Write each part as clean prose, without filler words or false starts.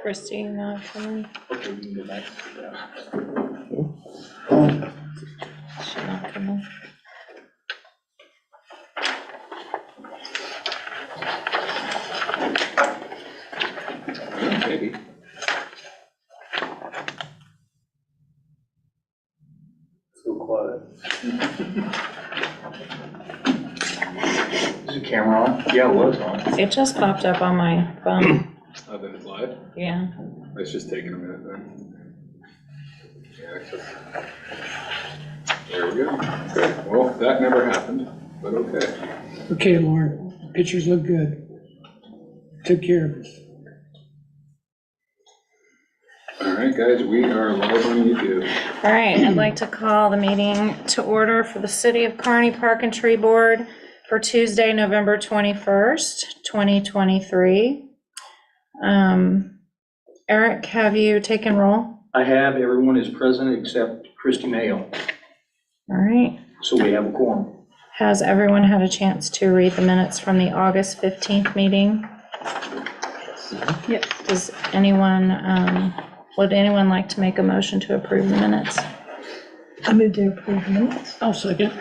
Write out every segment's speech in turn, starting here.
Christie, not for me. Okay, we can go back. She not coming. Maybe. So quiet. Is the camera on? Yeah, it was on. It just popped up on my phone. Oh, then it's live? Yeah. It's just taking a minute then. Yeah, there we go. Okay, well, that never happened, but okay. Okay, Lauren, pictures look good. Took care of us. All right, guys, we are live on YouTube. All right, I'd like to call the meeting to order for the City of Kearney Park and Tree Board for Tuesday, November 21st, 2023. Eric, have you taken roll? I have, everyone is present except Christy Mayo, All right. so we have a quorum. Has everyone had a chance to read the minutes from the August 15th meeting? Yep. Does anyone, would anyone like to make a motion to approve the minutes? I move to approve the minutes. I'll second.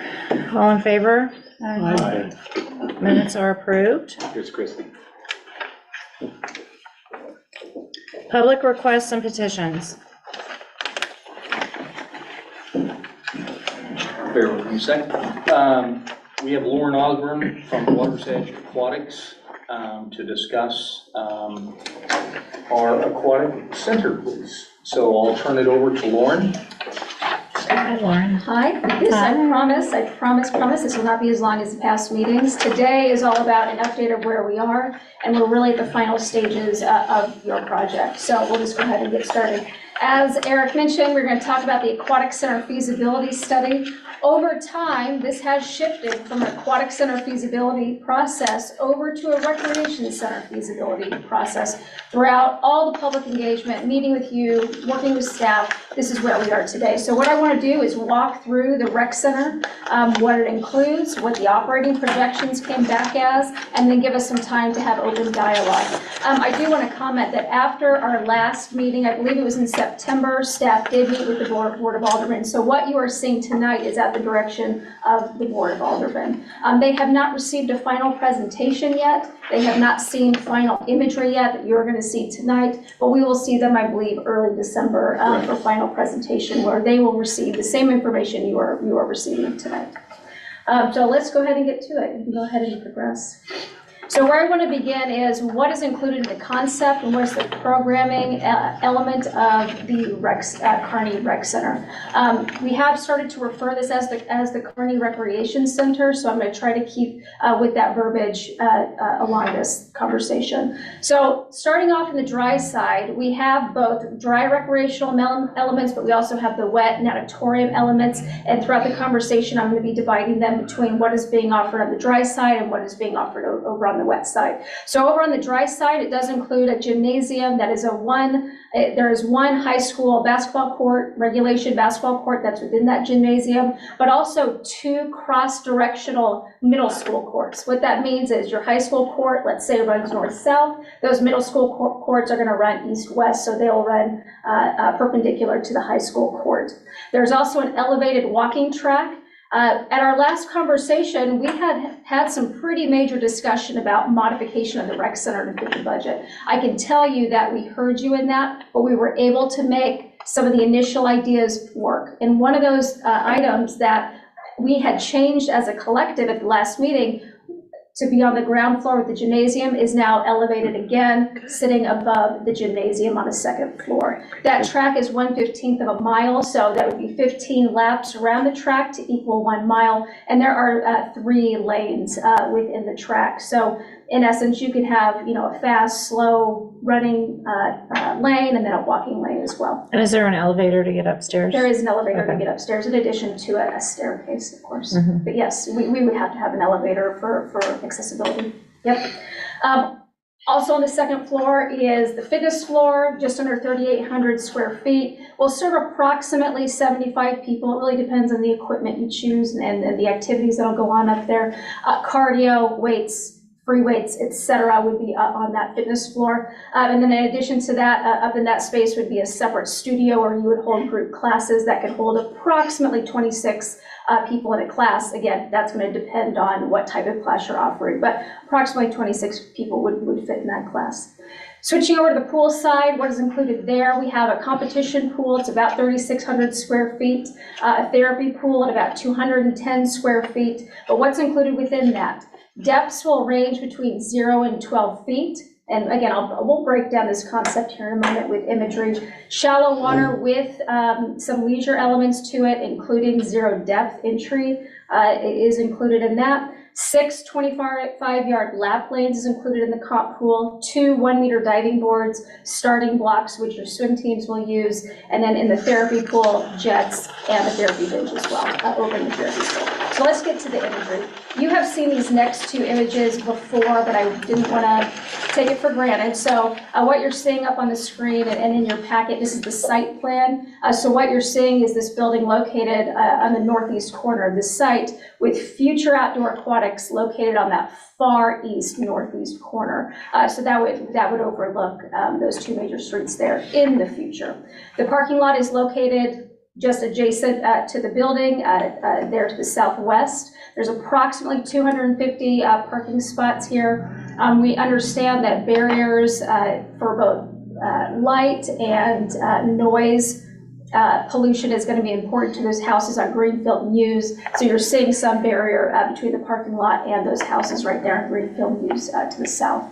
All in favor? Aye. Minutes are approved. Here's Christie. Public requests and petitions. Bear with me a second. We have Lauren Osborne from Water's Edge Aquatics to discuss our aquatic center, please. So I'll turn it over to Lauren. Hi, Lauren. Hi, this I promise, this will not be as long as the past meetings. Today is all about an update of where we are, and we're really at the final stages of your project. So we'll just go ahead and get started. As Eric mentioned, we're going to talk about the Aquatic Center feasibility study. Over time, this has shifted from an aquatic center feasibility process over to a recreation center feasibility process. Throughout all the public engagement, meeting with you, working with staff, this is where we are today. So what I want to do is walk through the rec center, what it includes, what the operating projections came back as, and then give us some time to have open dialogue. I do want to comment that after our last meeting, I believe it was in September, staff did meet with the Board of Aldermen. So what you are seeing tonight is at the direction of the Board of Aldermen. They have not received a final presentation yet. They have not seen final imagery yet that you're going to see tonight, but we will see them, I believe, early December for final presentation, where they will receive the same information you are receiving tonight. So let's go ahead and get to it. We can go ahead and progress. So where I want to begin is what is included in the concept and what is the programming element of the Kearney Rec Center. We have started to refer this as the Kearney Recreation Center, so I'm going to try to keep with that verbiage along this conversation. So starting off in the dry side, we have both dry recreational elements, but we also have the wet natatorium elements, and throughout the conversation I'm going to be dividing them between what is being offered on the dry side and what is being offered over on the wet side. So over on the dry side, it does include a gymnasium that is there is one high school basketball court, regulation basketball court that's within that gymnasium, but also two cross-directional middle school courts. What that means is your high school court, let's say, runs north-south. Those middle school courts are going to run east-west, so they'll run perpendicular to the high school court. There's also an elevated walking track. At our last conversation, we had some pretty major discussion about modification of the rec center to fit the budget. I can tell you that we heard you in that, but we were able to make some of the initial ideas work. And one of those items that we had changed as a collective at the last meeting to be on the ground floor with the gymnasium is now elevated again, sitting above the gymnasium on the second floor. That track is 1/15 of a mile, so that would be 15 laps around the track to equal 1 mile, and there are 3 lanes within the track. So in essence, you could have, a fast, slow running lane and then a walking lane as well. And is there an elevator to get upstairs? There is an elevator to get upstairs, in addition to a staircase, of course. Mm-hmm. But yes, we would have to have an elevator for accessibility. Yep. Also on the second floor is the fitness floor, just under 3,800 square feet. Will serve approximately 75 people. It really depends on the equipment you choose and the activities that'll go on up there. Cardio, weights, free weights, et cetera, would be up on that fitness floor. And then in addition to that, up in that space would be a separate studio where you would hold group classes that could hold approximately 26 people in a class. Again, that's going to depend on what type of class you're offering, but approximately 26 people would fit in that class. Switching over to the pool side, what is included there? We have a competition pool. It's about 3,600 square feet, a therapy pool at about 210 square feet. But what's included within that? Depths will range between 0 and 12 feet. And again, we'll break down this concept here in a moment with imagery. Shallow water with some leisure elements to it, including zero depth entry is included in that. 6 25-yard lap lanes is included in the comp pool, 2 1-meter diving boards, starting blocks, which your swim teams will use, and then in the therapy pool, jets and the therapy bench as well, over in the therapy pool. So let's get to the imagery. You have seen these next 2 images before, but I didn't want to take it for granted. So what you're seeing up on the screen and in your packet, this is the site plan. So what you're seeing is this building located on the northeast corner of the site with future outdoor aquatics located on that far east northeast corner. So that would overlook those 2 major streets there in the future. The parking lot is located just adjacent to the building, there to the southwest. There's approximately 250 parking spots here. We understand that barriers for both light and noise pollution is going to be important to those houses on Greenfield News. So you're seeing some barrier between the parking lot and those houses right there on Greenfield News to the south.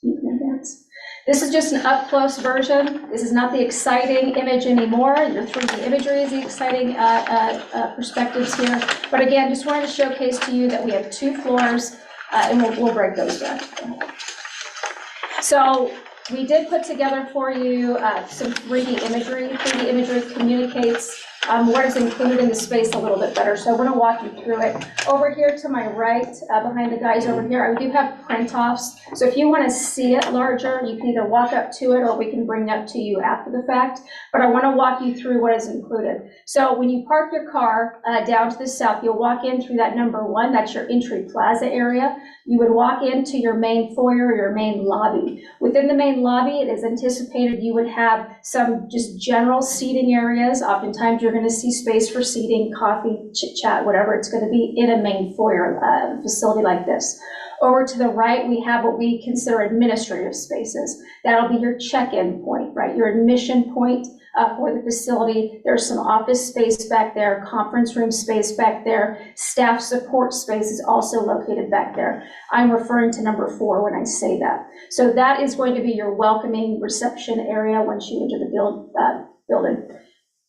You can advance. This is just an up-close version. This is not the exciting image anymore. Your 3D imagery is the exciting perspectives here. But again, just wanted to showcase to you that we have 2 floors, and we'll break those down. So we did put together for you some 3D imagery. 3D imagery communicates what is included in the space a little bit better. So I want to walk you through it. Over here to my right, behind the guys over here, I do have print-offs. So if you want to see it larger, you can either walk up to it or we can bring it up to you after the fact. But I want to walk you through what is included. So when you park your car down to the south, you'll walk in through that number 1. That's your entry plaza area. You would walk into your main foyer or your main lobby. Within the main lobby, it is anticipated you would have some just general seating areas. Oftentimes you're going to see space for seating, coffee, chit chat, whatever it's going to be in a main foyer facility like this. Over to the right, we have what we consider administrative spaces. That'll be your check-in point, right? Your admission point for the facility. There's some office space back there, conference room space back there, staff support space is also located back there. I'm referring to number 4 when I say that. So that is going to be your welcoming reception area once you enter the building.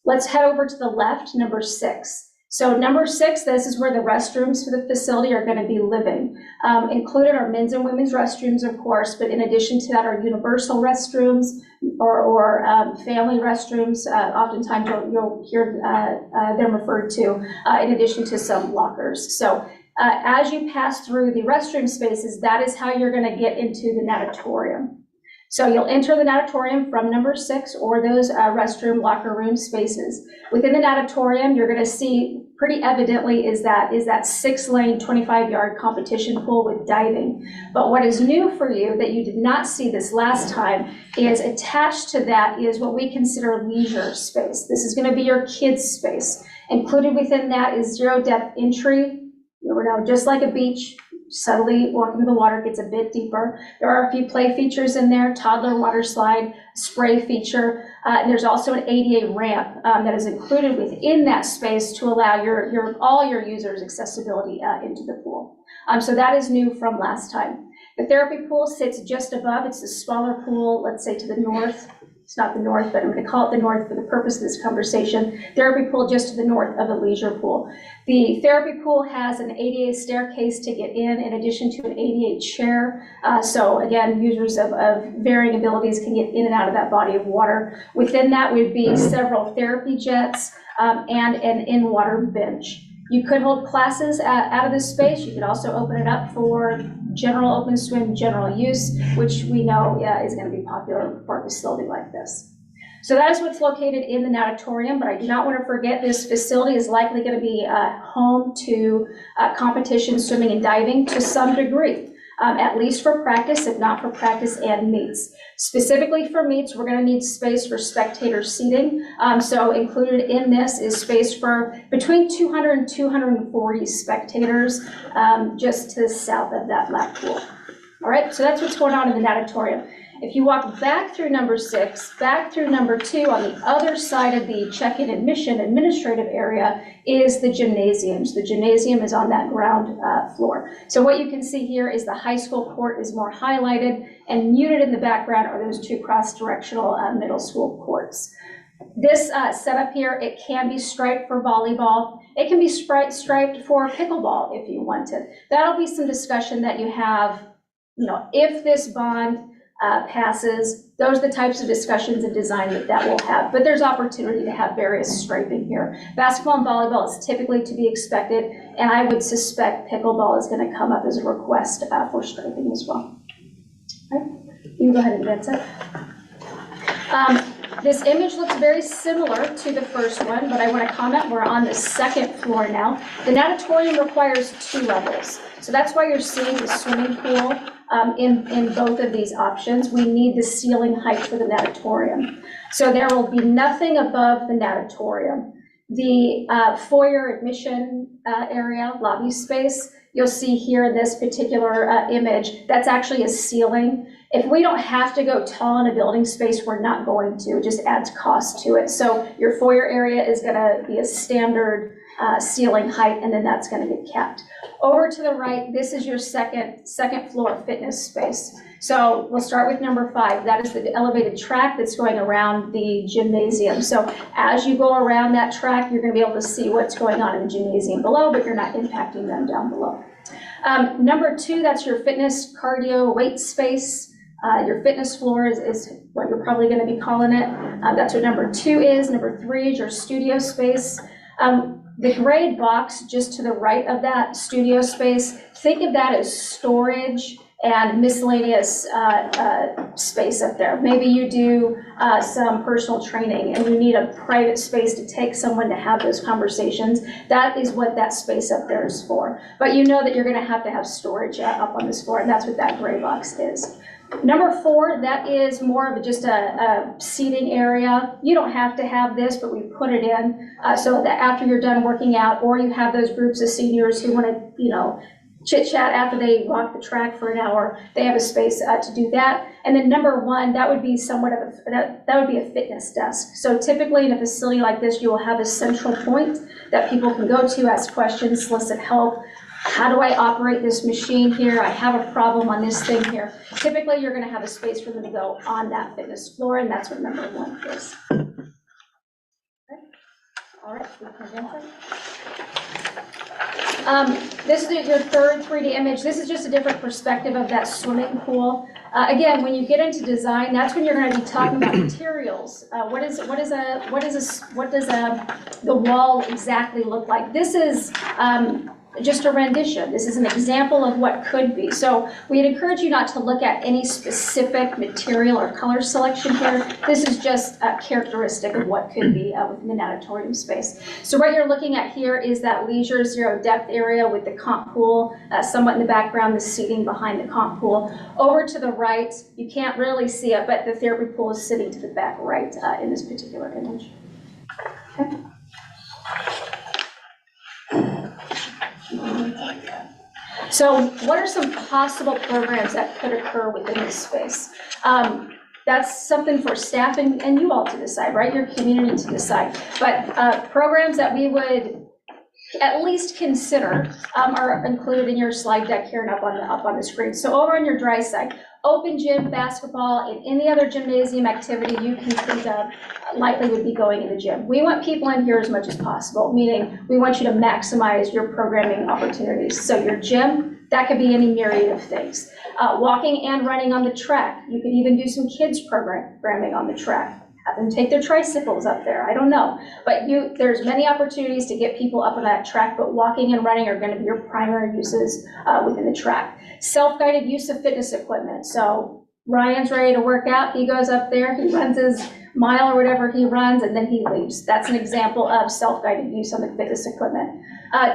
Let's head over to the left, number 6. So number 6, this is where the restrooms for the facility are going to be living. Included are men's and women's restrooms, of course, but in addition to that are universal restrooms or family restrooms. Oftentimes you'll hear them referred to in addition to some lockers. So as you pass through the restroom spaces, that is how you're going to get into the natatorium. So you'll enter the natatorium from number 6 or those restroom locker room spaces. Within the natatorium, you're going to see pretty evidently is that 6-lane 25-yard competition pool with diving. But what is new for you that you did not see this last time is attached to that is what we consider leisure space. This is going to be your kids' space. Included within that is zero depth entry. You know, just like a beach, subtly walking through the water gets a bit deeper. There are a few play features in there, toddler water slide, spray feature, and there's also an ADA ramp that is included within that space to allow all your users accessibility into the pool. So that is new from last time. The therapy pool sits just above. It's a smaller pool, let's say to the north. It's not the north, but I'm going to call it the north for the purpose of this conversation. Therapy pool just to the north of the leisure pool. The therapy pool has an ADA staircase to get in addition to an ADA chair. So again, users of varying abilities can get in and out of that body of water. Within that would be several therapy jets and an in-water bench. You could hold classes out of this space. You could also open it up for general open swim, general use, which we know is going to be popular for a facility like this. So that is what's located in the natatorium, but I do not want to forget this facility is likely going to be home to competition swimming and diving to some degree. at least for practice, if not for practice and meets. Specifically for meets, we're going to need space for spectator seating. So included in this is space for between 200 and 240 spectators just to the south of that lap pool. All right, so that's what's going on in the natatorium. If you walk back through number 6, back through number 2, on the other side of the check-in admission administrative area is the gymnasiums. The gymnasium is on that ground floor. So what you can see here is the high school court is more highlighted, and muted in the background are those 2 cross-directional middle school courts. This setup here, it can be striped for volleyball. It can be striped for pickleball if you wanted. That'll be some discussion that you have, if this bond passes. Those are the types of discussions and design that we'll have, but there's opportunity to have various striping here. Basketball and volleyball is typically to be expected, and I would suspect pickleball is going to come up as a request for striping as well. All right, you can go ahead and advance it. This image looks very similar to the first one, but I want to comment we're on the second floor now. The natatorium requires 2 levels, so that's why you're seeing the swimming pool in both of these options. We need the ceiling height for the natatorium. So there will be nothing above the natatorium. The foyer admission area, lobby space, you'll see here in this particular image, that's actually a ceiling. If we don't have to go tall in a building space, we're not going to. It just adds cost to it. So your foyer area is going to be a standard ceiling height, and then that's going to get capped. Over to the right, this is your second floor fitness space. So we'll start with number 5. That is the elevated track that's going around the gymnasium. So as you go around that track, you're going to be able to see what's going on in the gymnasium below, but you're not impacting them down below. Number 2, that's your fitness cardio weight space. Your fitness floor is what you're probably going to be calling it. That's what number 2 is. Number 3 is your studio space. The gray box just to the right of that studio space, think of that as storage and miscellaneous space up there. Maybe you do some personal training and you need a private space to take someone to have those conversations. That is what that space up there is for. But you know that you're going to have storage up on this floor, and that's what that gray box is. Number 4, that is more of just a seating area. You don't have to have this, but we put it in so that after you're done working out, or you have those groups of seniors who want to, chit chat after they walk the track for an hour, they have a space to do that. And then number 1, that would be somewhat of that would be a fitness desk. So typically in a facility like this, you will have a central point that people can go to, ask questions, solicit help. How do I operate this machine here? I have a problem on this thing here. Typically, you're going to have a space for them to go on that fitness floor, and that's what number 1 is. Okay. All right, we can advance it. This is your third 3D image. This is just a different perspective of that swimming pool. Again, when you get into design, that's when you're going to be talking about materials. What does the wall exactly look like? This is just a rendition. This is an example of what could be. So we'd encourage you not to look at any specific material or color selection here. This is just a characteristic of what could be within the natatorium space. So what you're looking at here is that leisure zero depth area with the comp pool, somewhat in the background, the seating behind the comp pool. Over to the right, you can't really see it, but the therapy pool is sitting to the back right in this particular image. Okay. So what are some possible programs that could occur within this space? That's something for staff and you all to decide, right? Your community to decide. But programs that we would at least consider are included in your slide deck here and up on the screen. So over on your dry side, open gym, basketball, and any other gymnasium activity you can think of likely would be going in the gym. We want people in here as much as possible, meaning we want you to maximize your programming opportunities. So your gym, that could be any myriad of things. Walking and running on the track. You could even do some kids programming on the track. Have them take their tricycles up there, I don't know. But there's many opportunities to get people up on that track, but walking and running are going to be your primary uses within the track. Self-guided use of fitness equipment. So Ryan's ready to work out, he goes up there, he runs his mile or whatever he runs, and then he leaves. That's an example of self-guided use on the fitness equipment.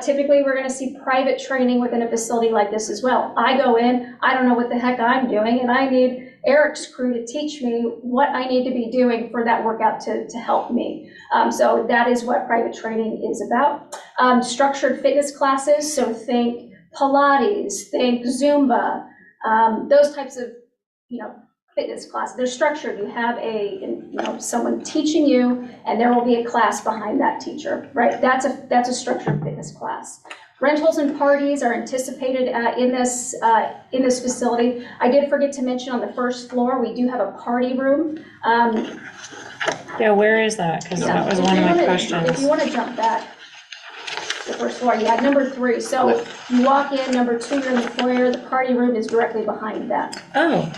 Typically, we're gonna see private training within a facility like this as well. I go in, I don't know what the heck I'm doing, and I need Eric's crew to teach me what I need to be doing for that workout to help me. So that is what private training is about. Structured fitness classes, so think Pilates, think Zumba, those types of, fitness classes. They're structured. You have someone teaching you, and there will be a class behind that teacher, right? That's a structured fitness class. Rentals and parties are anticipated in this facility. I did forget to mention on the first floor, we do have a party room. Yeah, where is that? Because that was one of my questions. If you want to jump back, the first floor, yeah, number 3. So you walk in, number 2, you're in the foyer. The party room is directly behind that. Oh.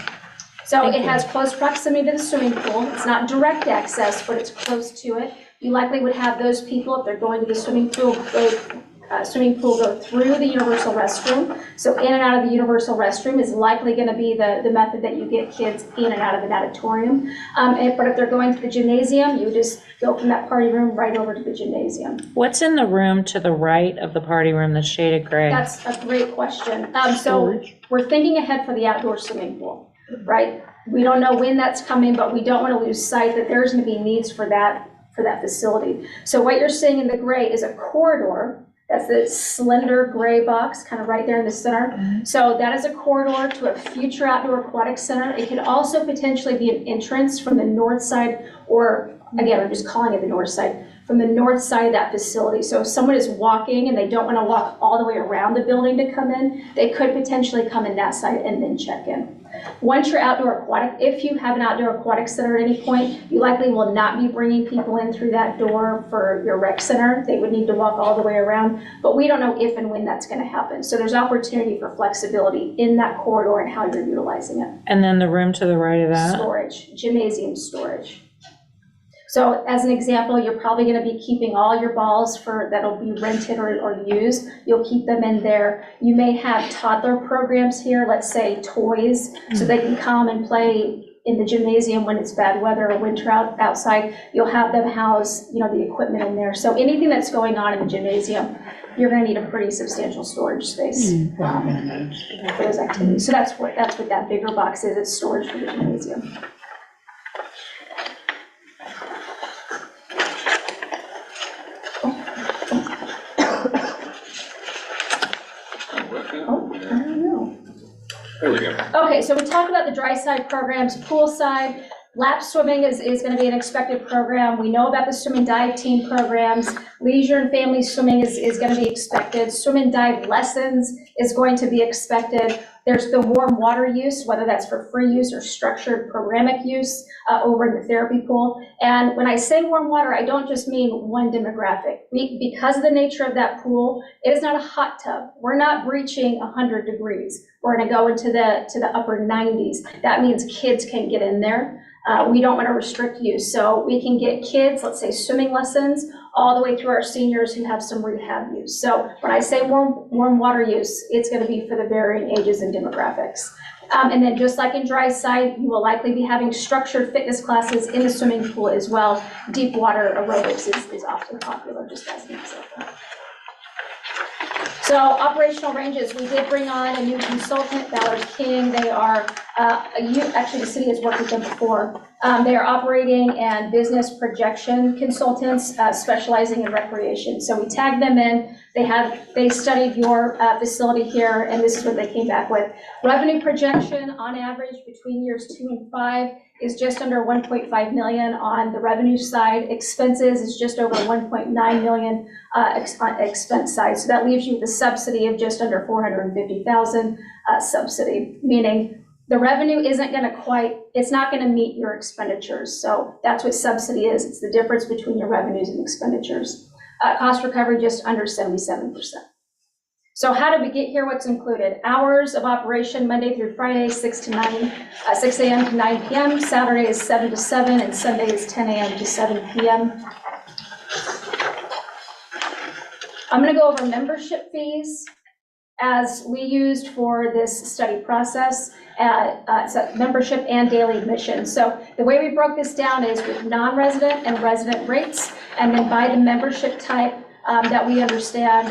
So it has close proximity to the swimming pool. It's not direct access, but it's close to it. You likely would have those people, if they're going to the swimming pool, go through the universal restroom. So in and out of the universal restroom is likely going to be the method that you get kids in and out of an auditorium. But if they're going to the gymnasium, you just go from that party room right over to the gymnasium. What's in the room to the right of the party room that's shaded gray? That's a great question. So we're thinking ahead for the outdoor swimming pool, right? We don't know when that's coming, but we don't want to lose sight that there's going to be needs for that facility. So what you're seeing in the gray is a corridor. That's the slender gray box, kind of right there in the center. Mm-hmm. So that is a corridor to a future outdoor aquatic center. It could also potentially be an entrance from the north side, or again, I'm just calling it the north side, from the north side of that facility. So if someone is walking and they don't want to walk all the way around the building to come in, they could potentially come in that side and then check in. Once you're outdoor aquatic, if you have an outdoor aquatic center at any point, you likely will not be bringing people in through that door for your rec center. They would need to walk all the way around, but we don't know if and when that's going to happen. So there's opportunity for flexibility in that corridor and how you're utilizing it. And then the room to the right of that? Storage, gymnasium storage. So as an example, you're probably going to be keeping all your balls that'll be rented or used. You'll keep them in there. You may have toddler programs here, let's say toys, so they can come and play in the gymnasium when it's bad weather or winter outside. You'll have them house, the equipment in there. So anything that's going on in the gymnasium, you're going to need a pretty substantial storage space for those activities. So that's what that bigger box is. It's storage for the gymnasium. There we go. Okay, so we talked about the dry side programs, pool side. Lap swimming is going to be an expected program. We know about the swim and dive team programs. Leisure and family swimming is going to be expected. Swim and dive lessons is going to be expected. There's the warm water use, whether that's for free use or structured programmatic use over in the therapy pool. And when I say warm water, I don't just mean one demographic. Because of the nature of that pool, it is not a hot tub. We're not reaching 100 degrees. We're going to go into the upper 90s. That means kids can get in there. We don't want to restrict use. So we can get kids, let's say swimming lessons, all the way through our seniors who have some rehab use. So when I say warm water use, it's going to be for the varying ages and demographics. And then just like in dry side, you will likely be having structured fitness classes in the swimming pool as well. Deep water aerobics is often popular, just as an example. So operational ranges, we did bring on a new consultant, Ballard King. They are, actually the city has worked with them before. They are operating and business projection consultants specializing in recreation. So we tagged them in. They studied your facility here, and this is what they came back with. Revenue projection on average between years 2 and 5 is just under 1.5 million on the revenue side. Expenses is just over 1.9 million expense side. So that leaves you with a subsidy of just under 450,000 subsidy, meaning the revenue isn't going to it's not going to meet your expenditures. So that's what subsidy is. It's the difference between your revenues and expenditures. Cost recovery just under 77%. So how did we get here? What's included? Hours of operation Monday through Friday, 6 a.m. to 9 p.m. Saturday is 7 to 7, and Sunday is 10 a.m. to 7 p.m. I'm going to go over membership fees as we used for this study process, so membership and daily admission. So the way we broke this down is with non-resident and resident rates, and then by the membership type that we understand,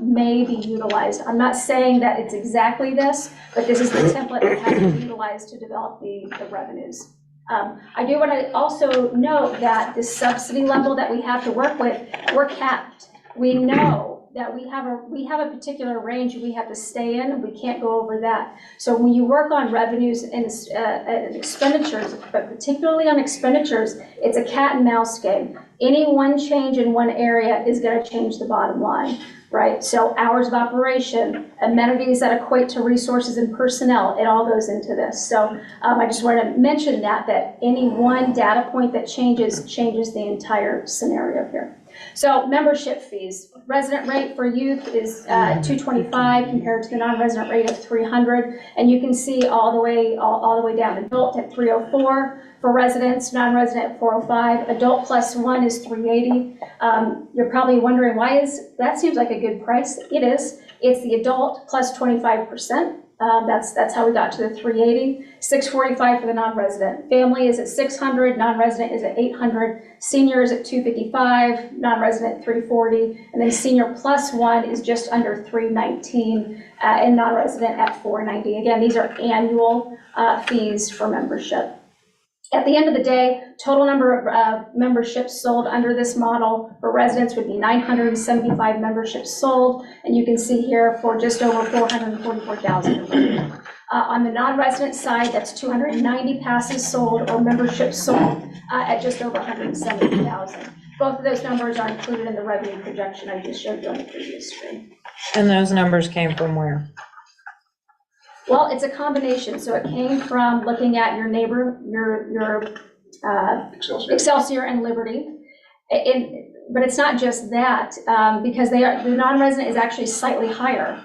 may be utilized. I'm not saying that it's exactly this, but this is the template that has been utilized to develop the revenues. I do want to also note that the subsidy level that we have to work with, we're capped. We know that we have a particular range we have to stay in, and we can't go over that. So when you work on revenues and expenditures, but particularly on expenditures, it's a cat and mouse game. Any one change in one area is going to change the bottom line, right? So hours of operation, amenities that equate to resources and personnel, it all goes into this. So I just want to mention that any one data point that changes the entire scenario here. So membership fees, resident rate for youth is $225 compared to the non-resident rate of $300, and you can see all the way down. Adult at $304 for residents, non-resident at $405. Adult plus one is $380. You're probably wondering that seems like a good price. It is. It's the adult plus 25%. That's how we got to the $380. $645 for the non-resident. Family is at $600, non-resident is at $800. Senior is at $255, non-resident $340, and then senior plus one is just under $319, and non-resident at $490. Again, these are annual fees for membership. At the end of the day, total number of memberships sold under this model for residents would be 975 memberships sold, and you can see here for just over 444,000. On the non-resident side, that's 290 passes sold or memberships sold at just over 170,000. Both of those numbers are included in the revenue projection I just showed you on the previous screen. And those numbers came from where? Well, it's a combination. So it came from looking at your neighbor, your Excelsior and Liberty. But it's not just that, because the non-resident is actually slightly higher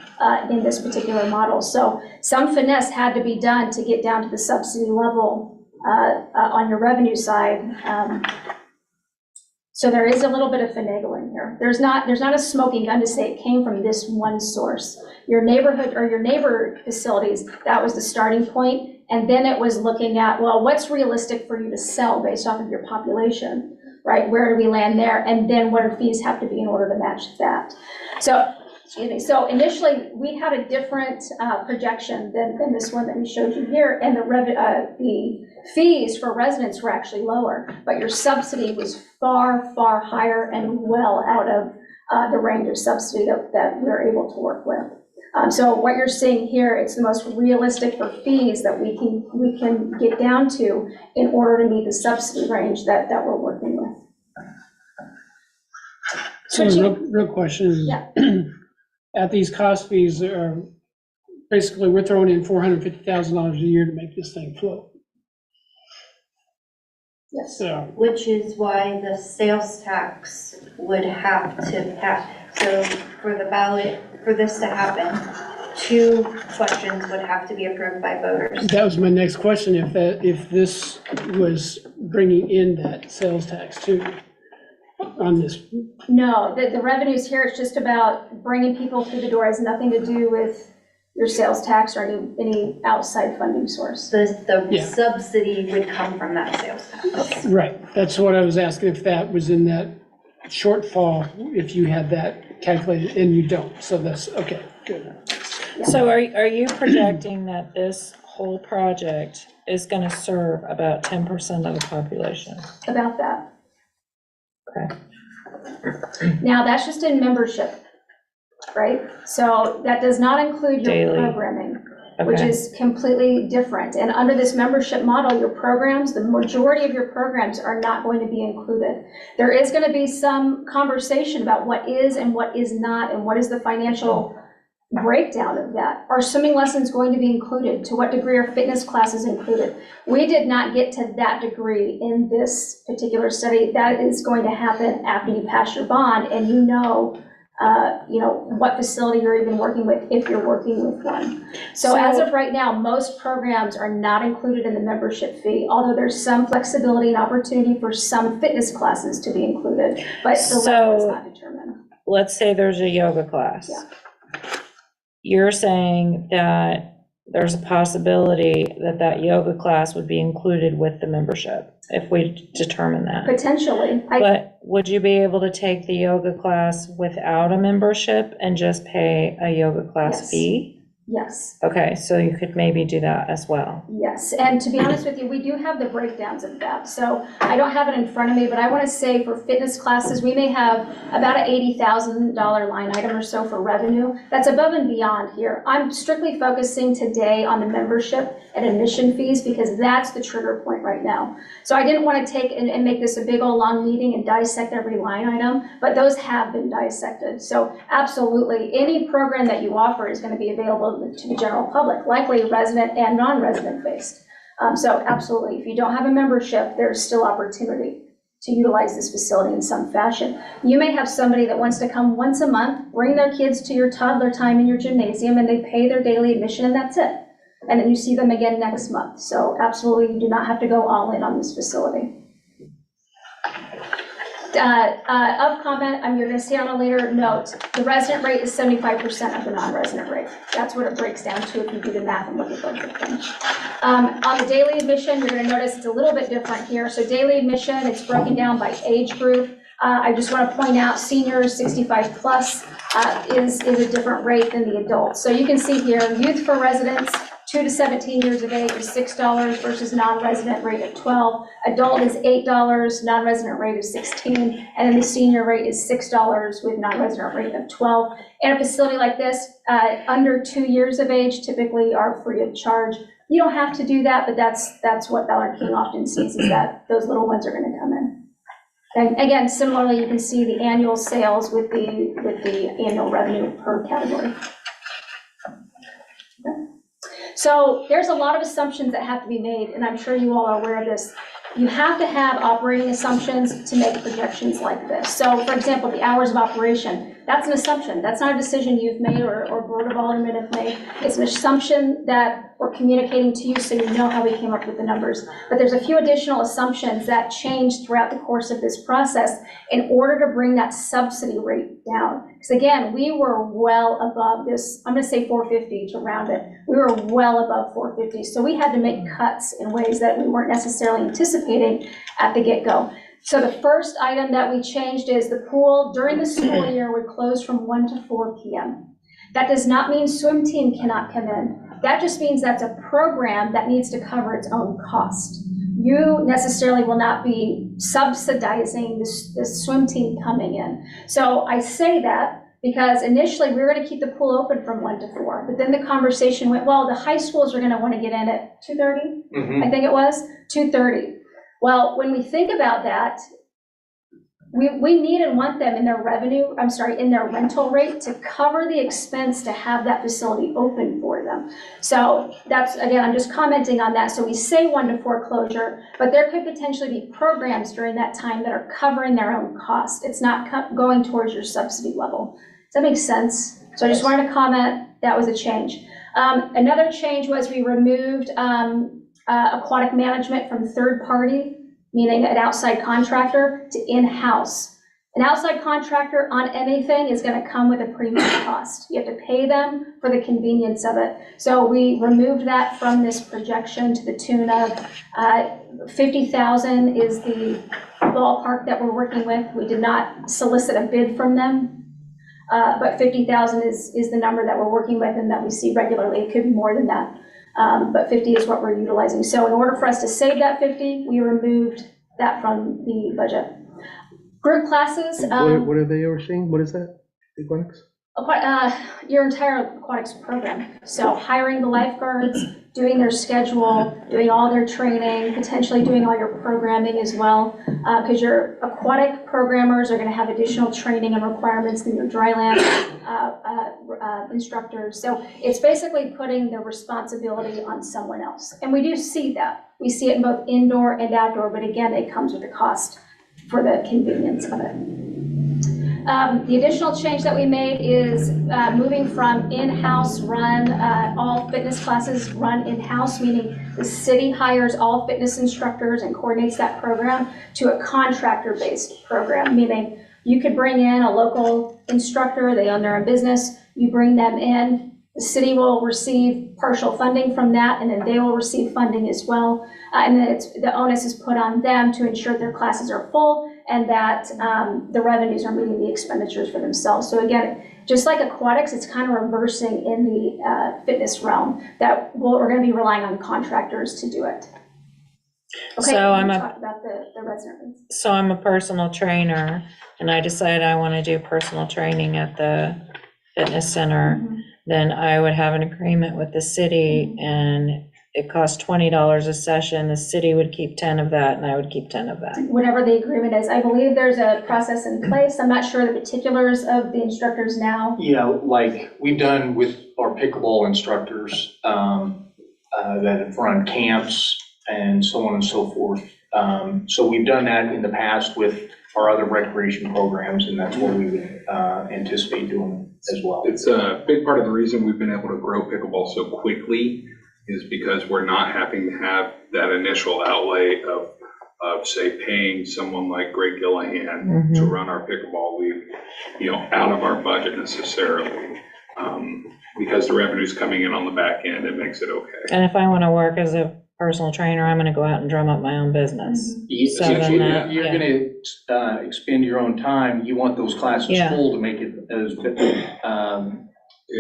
in this particular model. So some finesse had to be done to get down to the subsidy level on your revenue side. So there is a little bit of finagling here. There's not a smoking gun to say it came from this one source. Your neighborhood or your neighbor facilities, that was the starting point. And then it was looking at, well, what's realistic for you to sell based off of your population, right? Where do we land there? And then what do fees have to be in order to match that? So, excuse me. So initially we had a different projection than this one that we showed you here. And the fees for residents were actually lower, but your subsidy was far, far higher and well out of the range of subsidy that we're able to work with. So what you're seeing here, it's the most realistic for fees that we can get down to in order to meet the subsidy range that we're working with. So real question is, Yeah. at these cost fees, basically we're throwing in $450,000 a year to make this thing float. Yes. So, Which is why the sales tax would have to pass. So for the ballot, for this to happen, 2 questions would have to be approved by voters. that was my next question, if this was bringing in that sales tax too on this. No, the revenues here, it's just about bringing people through the door. It has nothing to do with your sales tax or any outside funding source. The Yeah. subsidy would come from that sales tax. Right, that's what I was asking, if that was in that shortfall, if you had that calculated, and you don't, so that's, okay, good. So are you projecting that this whole project is going to serve about 10% of the population? About that. Okay. Now, that's just in membership, right? So that does not include your Daily. programming, which Okay. is completely different. And under this membership model, your programs, the majority of your programs are not going to be included. There is going to be some conversation about what is and what is not, and what is the financial breakdown of that. Are swimming lessons going to be included? To what degree are fitness classes included? We did not get to that degree in this particular study. That is going to happen after you pass your bond and you know what facility you're even working with, if you're working with one. So as of right now, most programs are not included in the membership fee, although there's some flexibility and opportunity for some fitness classes to be included, but the level is not determined. Let's say there's a yoga class. Yeah. you're saying that there's a possibility that that yoga class would be included with the membership if we determine that. Potentially. But would you be able to take the yoga class without a membership and just pay a yoga class Yes. fee? Yes. Okay, so you could maybe do that as well. Yes, and to be honest with you, we do have the breakdowns of that. So I don't have it in front of me, but I want to say for fitness classes, we may have about an $80,000 line item or so for revenue. That's above and beyond here. I'm strictly focusing today on the membership and admission fees because that's the trigger point right now. So I didn't want to take and make this a big old long meeting and dissect every line item, but those have been dissected. So absolutely, any program that you offer is going to be available to the general public, likely resident and non-resident based. So absolutely, if you don't have a membership, there's still opportunity to utilize this facility in some fashion. You may have somebody that wants to come once a month, bring their kids to your toddler time in your gymnasium, and they pay their daily admission, and that's it. And then you see them again next month. So absolutely, you do not have to go all in on this facility. Of comment, you're going to see on a later note, the resident rate is 75% of the non-resident rate. That's what it breaks down to if you do the math and look at both of them. On the daily admission, you're going to notice it's a little bit different here. So daily admission, it's broken down by age group. I just want to point out seniors 65 plus is a different rate than the adults. So you can see here, youth for residents, 2 to 17 years of age is $6 versus non-resident rate of $12. Adult is $8, non-resident rate is $16, and then the senior rate is $6 with non-resident rate of $12. In a facility like this, under 2 years of age typically are free of charge. You don't have to do that, but that's what Ballard King often sees, is that those little ones are going to come in. And again, similarly, you can see the annual sales with the annual revenue per category. So there's a lot of assumptions that have to be made, and I'm sure you all are aware of this. You have to have operating assumptions to make projections like this. So for example, the hours of operation, that's an assumption. That's not a decision you've made or Board of Aldermen have made. It's an assumption that we're communicating to you so you know how we came up with the numbers. But there's a few additional assumptions that changed throughout the course of this process in order to bring that subsidy rate down. Because again, we were well above this, I'm gonna say 450 to round it. We were well above 450. So we had to make cuts in ways that we weren't necessarily anticipating at the get-go. So the first item that we changed is the pool during the school year would close from 1 to 4 p.m. That does not mean swim team cannot come in. That just means that's a program that needs to cover its own cost. You necessarily will not be subsidizing the swim team coming in. So I say that because initially we were going to keep the pool open from 1 to 4, but then the conversation went, well, the high schools are going to want to get in at 2:30, I think it was, 2:30. Well, when we think about that, we need and want them in their in their rental rate to cover the expense to have that facility open for them. So that's, again, I'm just commenting on that. So we say 1 to 4 closure, but there could potentially be programs during that time that are covering their own cost. It's not going towards your subsidy level. Does that make sense? So I just wanted to comment, that was a change. Another change was we removed aquatic management from third party, meaning an outside contractor, to in-house. An outside contractor on anything is going to come with a premium cost. You have to pay them for the convenience of it. So we removed that from this projection to the tune of $50,000 is the ballpark that we're working with. We did not solicit a bid from them, but $50,000 is the number that we're working with and that we see regularly. It could be more than that. But 50 is what we're utilizing. So in order for us to save that 50, we removed that from the budget. Group classes. What are they overseeing? What is that? Aquatics? Your entire aquatics program. So hiring the lifeguards, doing their schedule, doing all their training, potentially doing all your programming as well. Because your aquatic programmers are going to have additional training and requirements than your dryland instructors. So it's basically putting the responsibility on someone else. And we do see that. We see it in both indoor and outdoor, but again, it comes with a cost for the convenience of it. The additional change that we made is moving from in-house run, all fitness classes run in-house, meaning the city hires all fitness instructors and coordinates that program, to a contractor-based program, meaning you could bring in a local instructor, they own their own business, you bring them in, The city will receive partial funding from that, and then they will receive funding as well. And then the onus is put on them to ensure their classes are full and that the revenues are meeting the expenditures for themselves. So again, just like aquatics, it's kind of reversing in the fitness realm that we're going to be relying on contractors to do it. Okay, So I'm talk about the residents. So I'm a personal trainer, and I decide I want to do personal training at the fitness center, then I would have an agreement with the city, and it costs $20 a session. The city would keep 10 of that, and I would keep 10 of that. Whatever the agreement is. I believe there's a process in place. I'm not sure the particulars of the instructors now. Yeah, like we've done with our pickleball instructors that have run camps and so on and so forth. So we've done that in the past with our other recreation programs, and that's what we would anticipate doing as well. It's a big part of the reason we've been able to grow pickleball so quickly is because we're not having to have that initial outlay of say, paying someone like Greg Gillahan to run our pickleball league, out of our budget necessarily. Because the revenue's coming in on the back end, it makes it okay. And if I want to work as a personal trainer, I'm going to go out and drum up my own business. So then that, You're yeah. going to expend your own time. You want those classes Yeah. full to make it as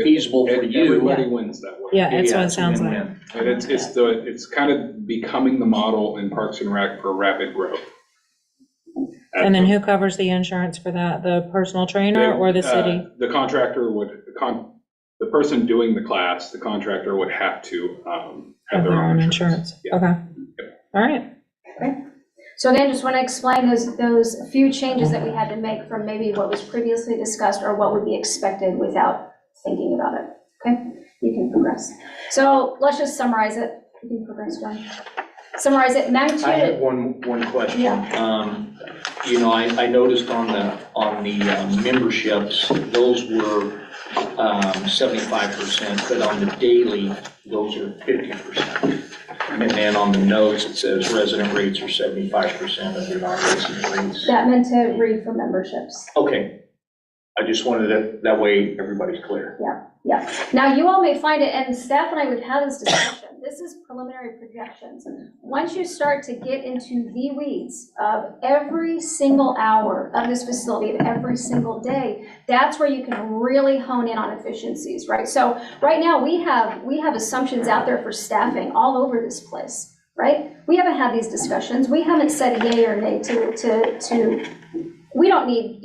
feasible for you. Everybody wins that way. Yeah, that's what it it's a sounds like. win-win. And it's kind of becoming the model in Parks and Rec for rapid growth. And then who covers the insurance for that? The personal trainer or the city? The contractor the person doing the class, the contractor would have to have their own insurance. Yeah. Okay. All right. So again, just want to explain those few changes that we had to make from maybe what was previously discussed or what would be expected without thinking about it. Okay, you can progress. So let's just summarize it. You can progress, John. Summarize it. Magnitude. I have one question. Yeah. I noticed on the memberships, those were 75%, but on the daily, those are 50%. And then on the notes, it says resident rates are 75% of the non-resident rates. That meant to read for memberships. Okay. I just wanted that way everybody's clear. Yeah. Now, you all may find it, and staff and I would have this discussion. This is preliminary projections. Once you start to get into the weeds of every single hour of this facility, of every single day, that's where you can really hone in on efficiencies, right? So right now, we have assumptions out there for staffing all over this place, right? We haven't had these discussions. We haven't said yay or nay to we don't need,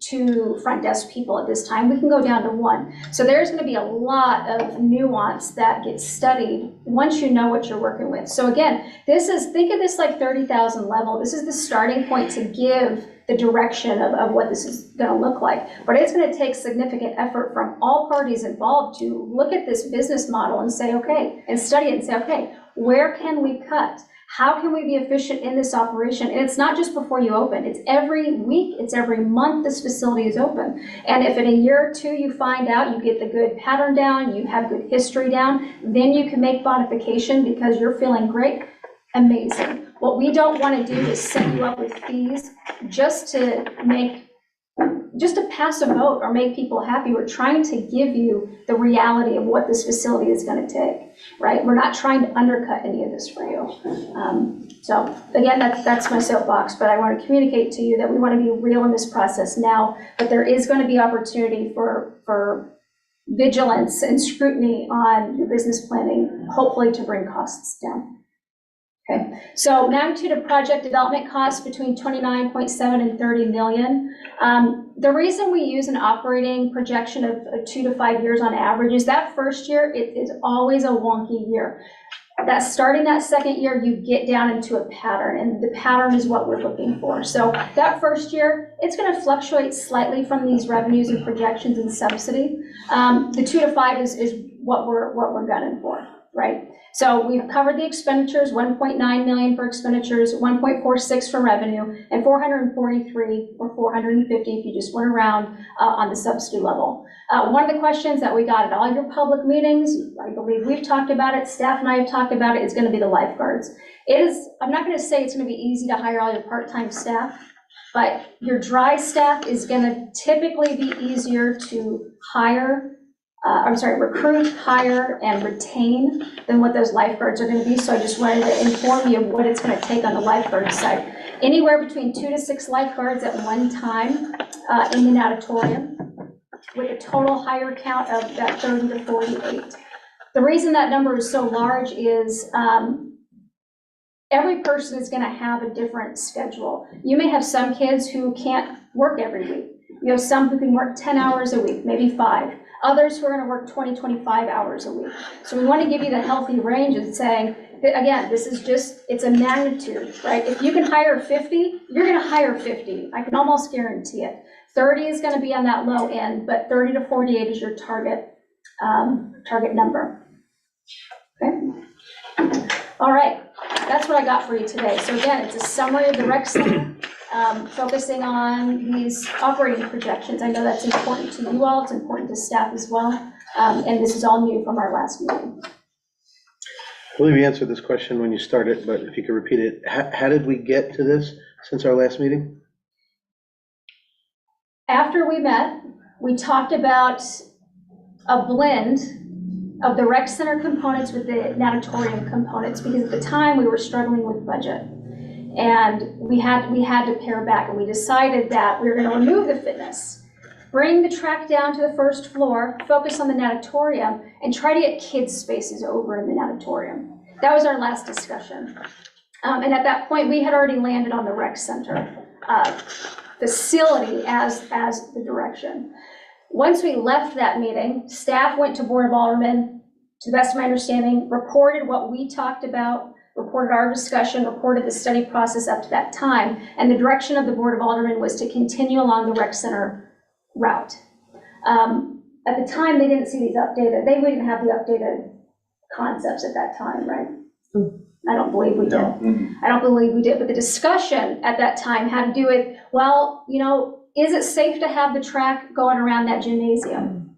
2 front desk people at this time. We can go down to 1. So there's going to be a lot of nuance that gets studied once you know what you're working with. So again, think of this like 30,000 level. This is the starting point to give the direction of what this is going to look like. But it's going to take significant effort from all parties involved to look at this business model and say, okay, and study it and say, okay, where can we cut? How can we be efficient in this operation? And it's not just before you open. It's every week, it's every month this facility is open. And if in a year or 2 you find out, you get the good pattern down, you have good history down, then you can make modification because you're feeling great, amazing. What we don't want to do is set you up with fees just to pass a vote or make people happy. We're trying to give you the reality of what this facility is going to take, right? We're not trying to undercut any of this for you. So again, that's my soapbox, but I want to communicate to you that we want to be real in this process now, but there is going to be opportunity for vigilance and scrutiny on your business planning, hopefully to bring costs down. Okay, so magnitude of project development costs between 29.7 and 30 million. The reason we use an operating projection of 2 to 5 years on average is that first year, it is always a wonky year. Starting that second year, you get down into a pattern, and the pattern is what we're looking for. So that first year, it's going to fluctuate slightly from these revenues and projections and subsidy. The 2 to 5 is what we're gunning for, right? So we've covered the expenditures, 1.9 million for expenditures, 1.46 for revenue, and 443 or 450 if you just went around on the subsidy level. One of the questions that we got at all your public meetings, I believe we've talked about it, staff and I have talked about it, is going to be the lifeguards. I'm not going to say it's going to be easy to hire all your part-time staff, but your dry staff is going to typically be easier to hire recruit, hire, and retain than what those lifeguards are going to be. So I just wanted to inform you of what it's going to take on the lifeguard side. Anywhere between 2 to 6 lifeguards at one time in the natatorium, with a total hire count of that 30 to 48. The reason that number is so large is every person is going to have a different schedule. You may have some kids who can't work every week. You have some who can work 10 hours a week, maybe 5. Others who are going to work 20, 25 hours a week. So we want to give you the healthy range and saying, that, again, this is just, it's a magnitude, right? If you can hire 50, you're going to hire 50. I can almost guarantee it. 30 is going to be on that low end, but 30 to 48 is your target number. Okay. All right. That's what I got for you today. So again, it's a summary of the rec center, focusing on these operating projections. I know that's important to you all. It's important to staff as well. And this is all new from our last meeting. I believe you answered this question when you started, but if you could repeat it, how did we get to this since our last meeting? After we met, we talked about a blend of the rec center components with the natatorium components, because at the time we were struggling with budget. And we had to pare back, and we decided that we were going to remove the fitness, bring the track down to the first floor, focus on the natatorium, and try to get kids' spaces over in the natatorium. That was our last discussion. And at that point, we had already landed on the rec center facility as the direction. Once we left that meeting, staff went to Board of Aldermen, to the best of my understanding, reported what we talked about, reported our discussion, reported the study process up to that time, and the direction of the Board of Aldermen was to continue along the rec center route. At the time, they didn't see these updated, they didn't have the updated concepts at that time, right? I don't believe we did. I don't believe we did, but the discussion at that time had to do with, well, you know, is it safe to have the track going around that gymnasium?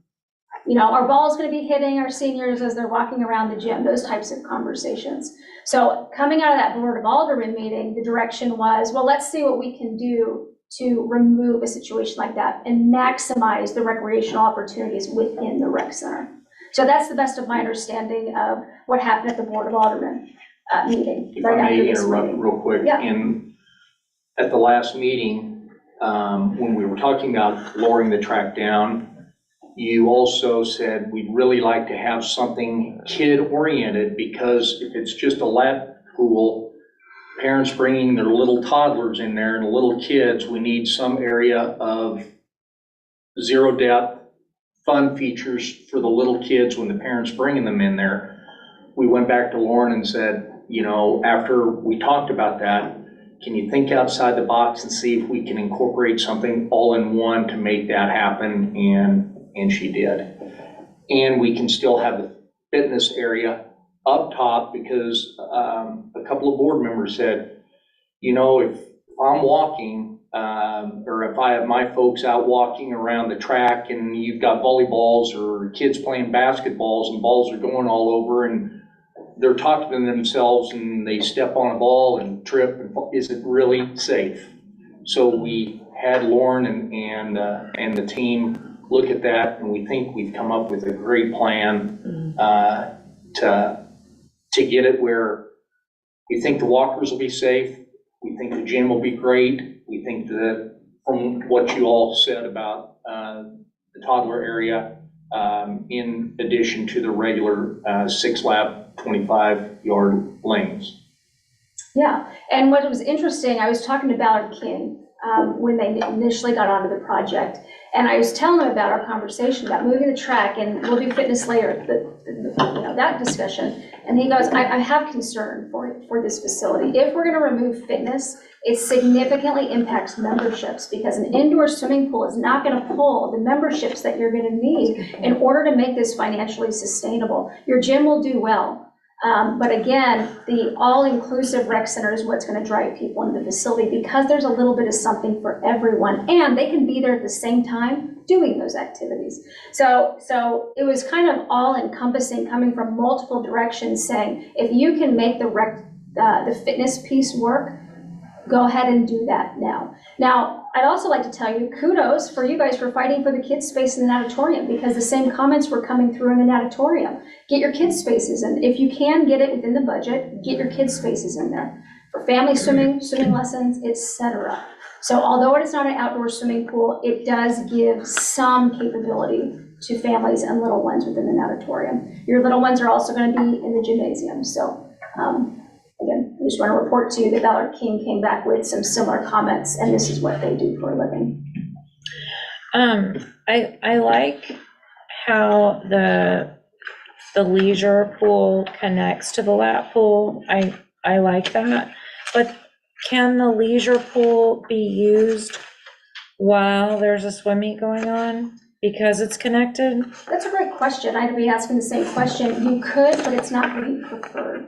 You know, our ball's going to be hitting our seniors as they're walking around the gym, those types of conversations. So coming out of that Board of Aldermen meeting, the direction was, well, let's see what we can do to remove a situation like that and maximize the recreational opportunities within the rec center. So that's the best of my understanding of what happened at the Board of Aldermen meeting. If I may interrupt real quick. Yeah. At the last meeting, when we were talking about lowering the track down, you also said we'd really like to have something kid-oriented, because if it's just a lap pool, parents bringing their little toddlers in there and little kids, we need some area of zero depth fun features for the little kids when the parents bringing them in there. We went back to Lauren and said, you know, after we talked about that, can you think outside the box and see if we can incorporate something all in one to make that happen? And she did. And we can still have the fitness area up top, because a couple of board members said, you know, if I'm walking, or if I have my folks out walking around the track and you've got volleyballs or kids playing basketballs and balls are going all over and they're talking to themselves and they step on a ball and trip, and is it really safe? So we had Lauren and the team look at that, and we think we've come up with a great plan to get it where we think the walkers will be safe, we think the gym will be great, we think that from what you all said about the toddler area, in addition to the regular 6-lap, 25-yard lanes. Yeah, and what was interesting, I was talking to Ballard King when they initially got onto the project, and I was telling him about our conversation about moving the track, and we'll do fitness later, that discussion. And he goes, I have concern for this facility. If we're going to remove fitness, it significantly impacts memberships, because an indoor swimming pool is not going to pull the memberships that you're going to need in order to make this financially sustainable. Your gym will do well. But again, the all-inclusive rec center is what's going to drive people into the facility, because there's a little bit of something for everyone, and they can be there at the same time doing those activities. So it was kind of all-encompassing, coming from multiple directions, saying if you can make the fitness piece work, go ahead and do that now. Now, I'd also like to tell you, kudos for you guys for fighting for the kids' space in the natatorium, because the same comments were coming through in the natatorium. Get your kids' spaces in. If you can get it within the budget, get your kids' spaces in there for family swimming, swimming lessons, etc. So although it is not an outdoor swimming pool, it does give some capability to families and little ones within the natatorium. Your little ones are also going to be in the gymnasium. So again, I just want to report to you that Ballard King came back with some similar comments, and this is what they do for a living. I like how the leisure pool connects to the lap pool. I like that, but can the leisure pool be used while there's a swim meet going on because it's connected? That's a great question. I'd be asking the same question. You could, but it's not really preferred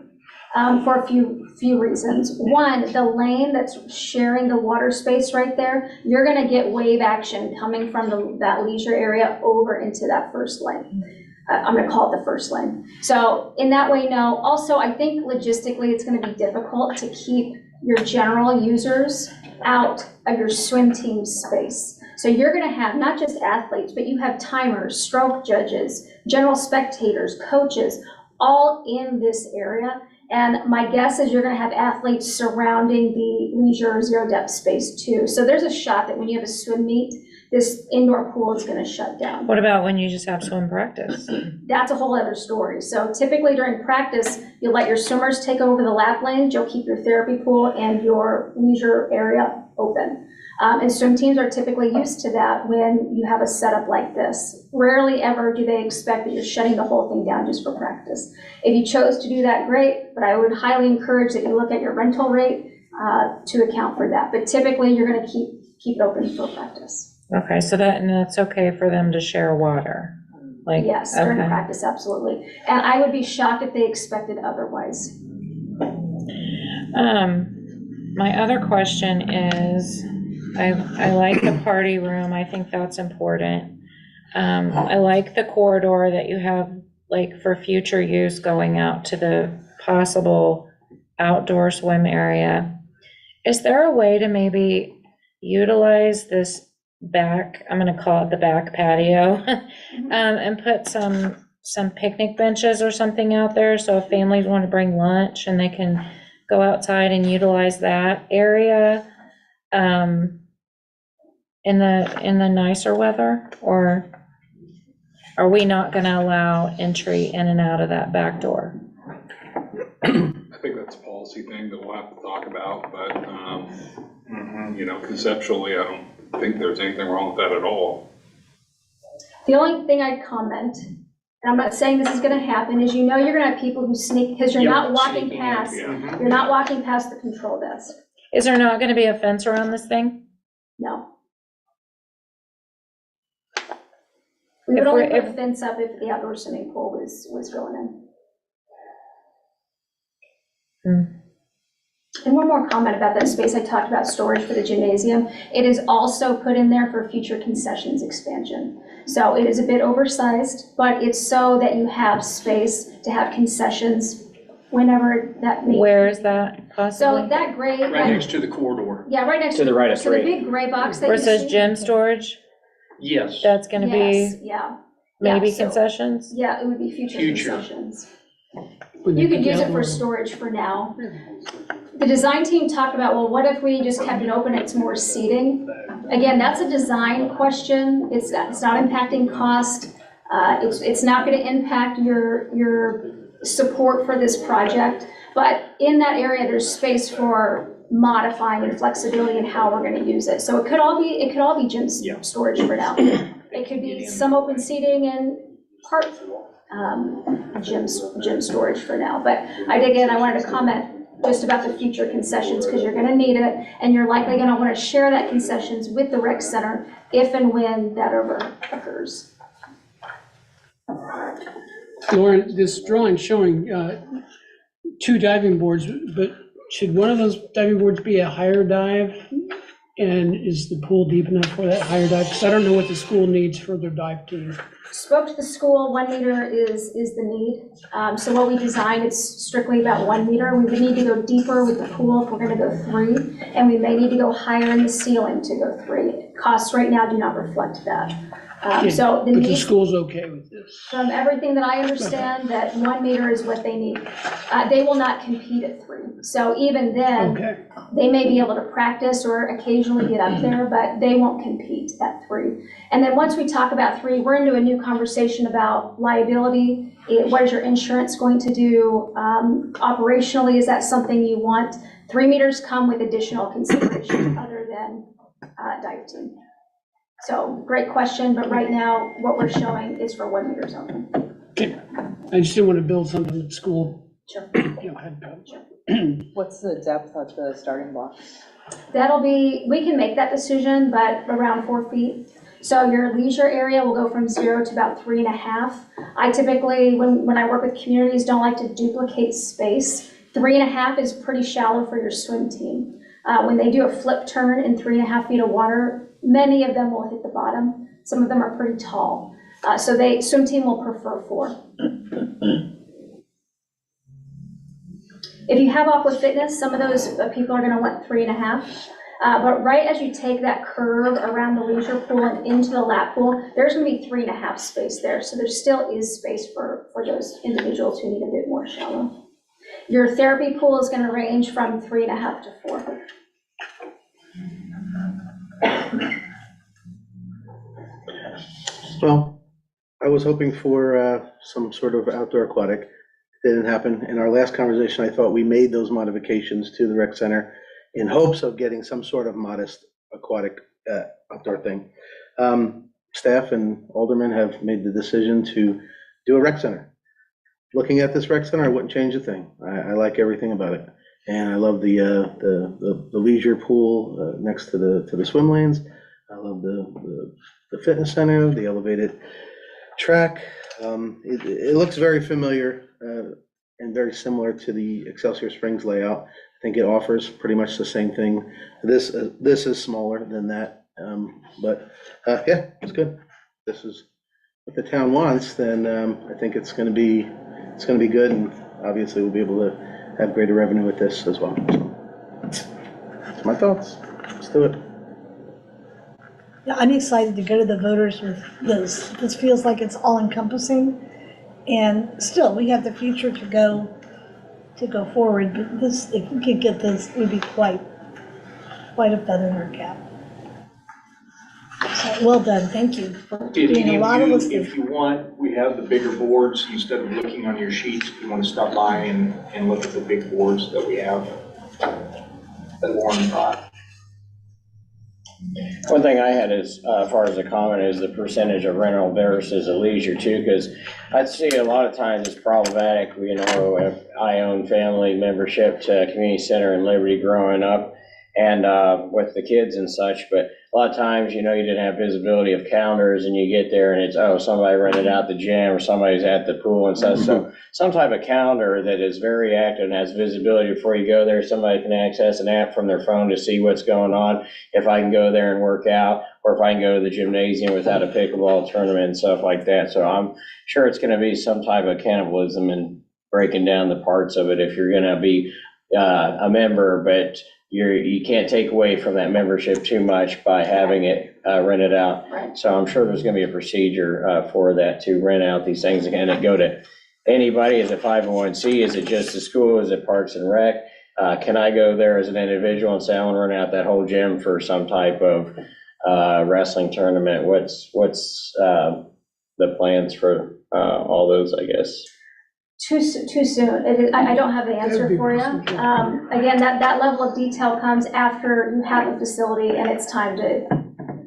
for a few reasons. One, the lane that's sharing the water space right there, you're going to get wave action coming from that leisure area over into that first lane. I'm going to call it the first lane. So in that way, no. Also, I think logistically it's going to be difficult to keep your general users out of your swim team space. So you're going to have not just athletes, but you have timers, stroke judges, general spectators, coaches, all in this area. And my guess is you're going to have athletes surrounding the leisure zero depth space too. So there's a shot that when you have a swim meet, this indoor pool is going to shut down. What about when you just have swim practice? That's a whole other story. So typically during practice, you'll let your swimmers take over the lap lanes, you'll keep your therapy pool and your leisure area open. And swim teams are typically used to that when you have a setup like this. Rarely ever do they expect that you're shutting the whole thing down just for practice. If you chose to do that, great, but I would highly encourage that you look at your rental rate to account for that. But typically you're going to keep it open for practice. Okay, so that's okay for them to share water? Like, yes, during okay. practice, absolutely. And I would be shocked if they expected otherwise. My other question is, I like the party room. I think that's important. I like the corridor that you have, like, for future use going out to the possible outdoor swim area. Is there a way to maybe utilize this back, I'm gonna call it the back patio, and put some picnic benches or something out there, so if families want to bring lunch and they can go outside and utilize that area in the nicer weather? Or are we not going to allow entry in and out of that back door? I think that's a policy thing that we'll have to talk about, but, conceptually, I don't think there's anything wrong with that at all. The only thing I'd comment, and I'm not saying this is going to happen, is you're going to have people who sneak, because you're not walking past, you're not walking past the control desk. Is there not going to be a fence around this thing? No. We would only put a fence up if the outdoor swimming pool was going in. And one more comment about that space. I talked about storage for the gymnasium. It is also put in there for future concessions expansion. So it is a bit oversized, but it's so that you have space to have concessions whenever that may. Where is that possibly? So that gray. Right next to the corridor. Yeah, right next To the right of So the three. big gray box that Where you it says see. gym storage, Yes. that's going to Yes, be yeah. maybe Yeah, so- concessions? Yeah, it would be future Future. concessions. When they You could put use the it for outdoor- storage for now. The design team talked about, well, what if we just kept it open, it's more seating? Again, that's a design question. It's not impacting cost. It's not going to impact your support for this project. But in that area, there's space for modifying and flexibility in how we're going to use it. So it could all be gym storage for now. It could be some open seating and part gym storage for now. But I wanted to comment just about the future concessions, because you're going to need it, and you're likely going to want to share that concessions with the rec center if and when that ever occurs. Lauren, this drawing showing 2 diving boards, but should one of those diving boards be a higher dive And is the pool deep enough for that higher dive? Because I don't know what the school needs for their dive team. Spoke to the school, 1 meter is the need. So what we designed is strictly about 1 meter. We would need to go deeper with the pool if we're gonna go 3, and we may need to go higher in the ceiling to go 3. Costs right now do not reflect that. So the But the need, school's okay with this? from everything that I understand, that 1 meter is what they need. They will not compete at 3. So even then, Okay, they may be able to practice or occasionally get up there, but they won't compete at 3. And then once we talk about 3, we're into a new conversation about liability. What is your insurance going to do? Operationally, is that something you want? 3 meters come with additional consideration other than dive team. So great question, but right now what we're showing is for 1 meter only. okay. I just didn't want to build something that school, Sure. had problems. What's the depth of the starting blocks? That'll be, we can make that decision, but around 4 feet. So your leisure area will go from 0 to about 3.5. I typically, when I work with communities, don't like to duplicate space. 3.5 is pretty shallow for your swim team. When they do a flip turn in 3.5 feet of water, many of them will hit the bottom. Some of them are pretty tall. So swim team will prefer 4. If you have aqua fitness, some of those people are gonna want 3.5. But right as you take that curve around the leisure pool and into the lap pool, there's gonna be 3.5 space there. So there still is space for those individuals who need a bit more shallow. Your therapy pool is gonna range from 3.5 to 4. Well, I was hoping for some sort of outdoor aquatic. Didn't happen. In our last conversation, I thought we made those modifications to the rec center in hopes of getting some sort of modest aquatic outdoor thing. Staff and aldermen have made the decision to do a rec center. Looking at this rec center, I wouldn't change a thing. I like everything about it. And I love the leisure pool next to the swim lanes. I love the fitness center, the elevated track. It looks very familiar and very similar to the Excelsior Springs layout. I think it offers pretty much the same thing. This is smaller than that, but yeah, it's good. This is what the town wants. Then I think it's going to be good, and obviously we'll be able to have greater revenue with this as well. So, that's my thoughts. Let's do it. Yeah, I'm excited to go to the voters with this. This feels like it's all encompassing, and still, we have the future to go forward, but this, if we could get this, it would be quite a feather in our cap. So, well done, thank you for doing a lot of listening. If you want, we have the bigger boards, instead of looking on your sheets, if you want to stop by and look at the big boards that we have that Lauren brought. One thing I had is, as far as a comment, is the percentage of rental versus a leisure too, because I see a lot of times it's problematic. You know, if I own family membership to a community center in Liberty growing up, and with the kids and such, but a lot of times, you know, you didn't have visibility of calendars, and you get there and it's, oh, somebody rented out the gym or somebody's at the pool and such. So some type of calendar that is very active and has visibility before you go there. Somebody can access an app from their phone to see what's going on. If I can go there and work out, or if I can go to the gymnasium without a pickleball tournament and stuff like that. So I'm sure it's going to be some type of cannibalism and breaking down the parts of it if you're going to be a member, but you can't take away from that membership too much by having it rented out. Right. So I'm sure there's going to be a procedure for that to rent out these things. Can it go to anybody? Is it 501c? Is it just the school? Is it Parks and Rec? Can I go there as an individual and say, I want to rent out that whole gym for some type of wrestling tournament? What's the plans for all those, I guess? Too soon. I don't have the answer for you. Again, that level of detail comes after you have a facility and it's time to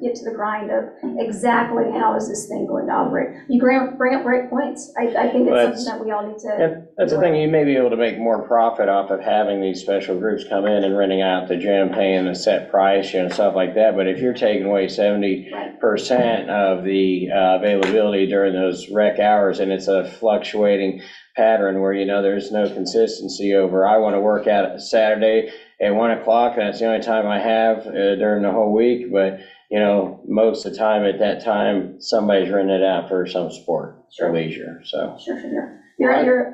get to the grind of exactly how is this thing going to operate. You bring up great points. I think it's something that we all need to. That's the thing, you may be able to make more profit off of having these special groups come in and renting out the gym, paying a set price, you know, stuff like that. But if you're taking away 70% of the availability during those rec hours, and it's a fluctuating pattern where, you know, there's no consistency over, I want to work out Saturday at 1 o'clock, and that's the only time I have during the whole week, but, you know, most of the time at that time, somebody's renting it out for some sport or leisure, so. Sure.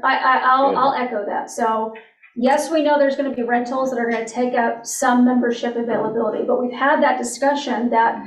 I'll echo that. So, yes, we know there's gonna be rentals that are gonna take up some membership availability, but we've had that discussion that